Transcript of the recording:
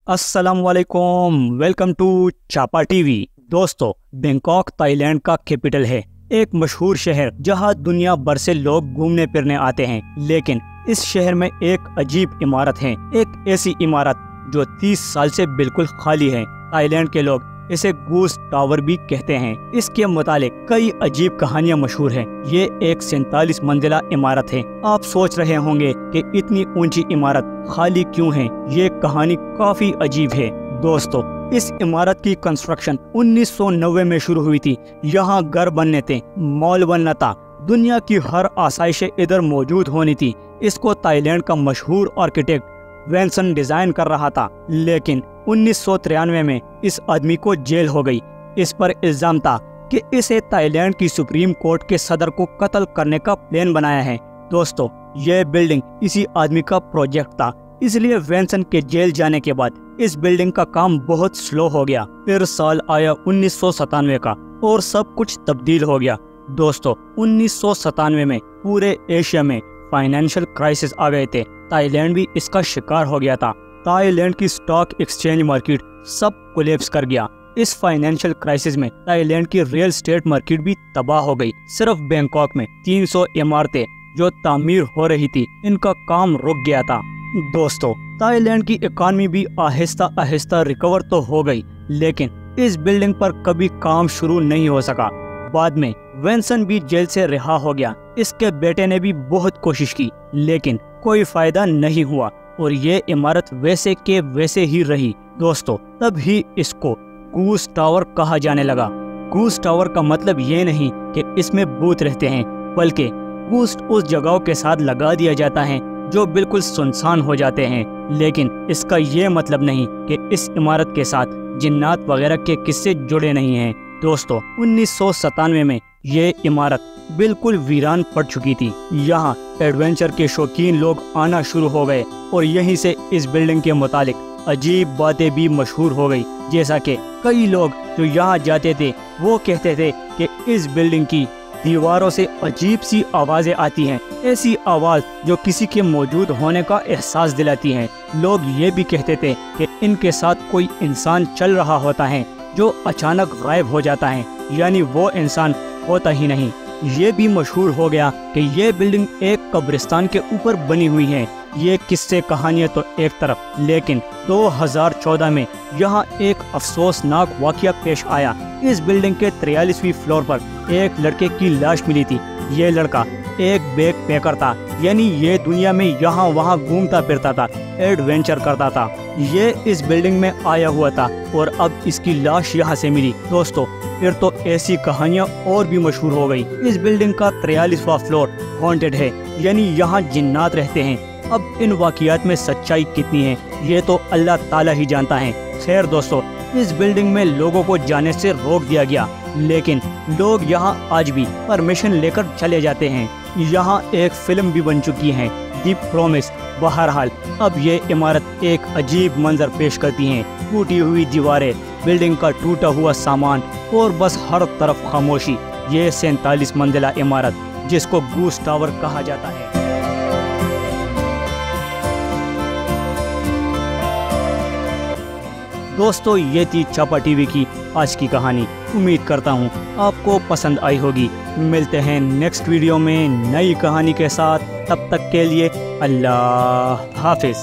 अस्सलाम वालेकुम, welcome to चापा टीवी। दोस्तों, बैंकॉक ताइलैंड का कैपिटल है, एक मशहूर शहर जहां दुनिया भर से लोग घूमने फिरने आते हैं। लेकिन इस शहर में एक अजीब इमारत है, एक ऐसी इमारत जो 30 साल से बिल्कुल खाली है। ताइलैंड के लोग इसे गूस टावर भी कहते हैं। इसके मुतालिक कई अजीब कहानियां मशहूर हैं। ये एक 47 मंजिला इमारत है। आप सोच रहे होंगे कि इतनी ऊंची इमारत खाली क्यों है। ये कहानी काफी अजीब है। दोस्तों, इस इमारत की कंस्ट्रक्शन 1990 में शुरू हुई थी। यहाँ घर बनने थे, मॉल बनना था, दुनिया की हर आसाइशें इधर मौजूद होनी थी। इसको ताइलैंड का मशहूर आर्किटेक्ट वेंसन डिजाइन कर रहा था। लेकिन 1993 में इस आदमी को जेल हो गई। इस पर इल्जाम था कि इसे ताइलैंड की सुप्रीम कोर्ट के सदर को कत्ल करने का प्लान बनाया है। दोस्तों, यह बिल्डिंग इसी आदमी का प्रोजेक्ट था, इसलिए वेंसन के जेल जाने के बाद इस बिल्डिंग का काम बहुत स्लो हो गया। फिर साल आया 1997 का और सब कुछ तब्दील हो गया। दोस्तों, 1997 में पूरे एशिया में फाइनेंशियल क्राइसिस आ गए थे। ताइलैंड भी इसका शिकार हो गया था। ताइलैंड की स्टॉक एक्सचेंज मार्केट सब कोलैप्स कर गया। इस फाइनेंशियल क्राइसिस में ताइलैंड की रियल एस्टेट मार्केट भी तबाह हो गई। सिर्फ बैंकॉक में 300 इमारतें जो तामीर हो रही थी, इनका काम रुक गया था। दोस्तों, ताइलैंड की इकॉनमी भी आहिस्ता आहिस्ता रिकवर तो हो गई, लेकिन इस बिल्डिंग पर कभी काम शुरू नहीं हो सका। बाद में वेंसन भी जेल से रिहा हो गया। इसके बेटे ने भी बहुत कोशिश की, लेकिन कोई फायदा नहीं हुआ और ये इमारत वैसे के वैसे ही रही। दोस्तों, तब ही इसको गूस टावर कहा जाने लगा। गूस टावर का मतलब ये नहीं कि इसमें भूत रहते हैं, बल्कि गूस उस जगहों के साथ लगा दिया जाता है जो बिल्कुल सुनसान हो जाते हैं। लेकिन इसका ये मतलब नहीं कि इस इमारत के साथ जिन्नात वगैरह के किस्से जुड़े नहीं हैं। दोस्तों, 1997 में ये इमारत बिल्कुल वीरान पड़ चुकी थी। यहाँ एडवेंचर के शौकीन लोग आना शुरू हो गए और यहीं से इस बिल्डिंग के मुतालिक अजीब बातें भी मशहूर हो गई। जैसा कि कई लोग जो यहाँ जाते थे वो कहते थे कि इस बिल्डिंग की दीवारों से अजीब सी आवाजें आती हैं, ऐसी आवाज जो किसी के मौजूद होने का एहसास दिलाती हैं। लोग ये भी कहते थे कि इनके साथ कोई इंसान चल रहा होता है जो अचानक गायब हो जाता है, यानी वो इंसान होता ही नहीं। ये भी मशहूर हो गया कि ये बिल्डिंग एक कब्रिस्तान के ऊपर बनी हुई है। ये किस्से कहानियां तो एक तरफ, लेकिन 2014 में यहाँ एक अफसोसनाक वाकया पेश आया। इस बिल्डिंग के 43वीं फ्लोर पर एक लड़के की लाश मिली थी। ये लड़का एक बैग पैकर था, यानी ये दुनिया में यहाँ वहाँ घूमता फिरता था, एडवेंचर करता था। ये इस बिल्डिंग में आया हुआ था और अब इसकी लाश यहाँ से मिली। दोस्तों, फिर तो ऐसी कहानियाँ और भी मशहूर हो गई। इस बिल्डिंग का 43वां फ्लोर हॉन्टेड है, यानी यहाँ जिन्नात रहते हैं। अब इन वाकयात में सच्चाई कितनी है ये तो अल्लाह ताला ही जानता है। खैर दोस्तों, इस बिल्डिंग में लोगों को जाने से रोक दिया गया, लेकिन लोग यहाँ आज भी परमिशन लेकर चले जाते हैं। यहाँ एक फिल्म भी बन चुकी है, दी प्रॉमिस। बहरहाल, अब ये इमारत एक अजीब मंजर पेश करती है। टूटी हुई दीवारें, बिल्डिंग का टूटा हुआ सामान और बस हर तरफ खामोशी। ये 47 मंजिला इमारत जिसको गूस टावर कहा जाता है। दोस्तों, ये थी चापा टीवी की आज की कहानी। उम्मीद करता हूँ आपको पसंद आई होगी। मिलते हैं नेक्स्ट वीडियो में नई कहानी के साथ। तब तक के लिए अल्लाह हाफिज।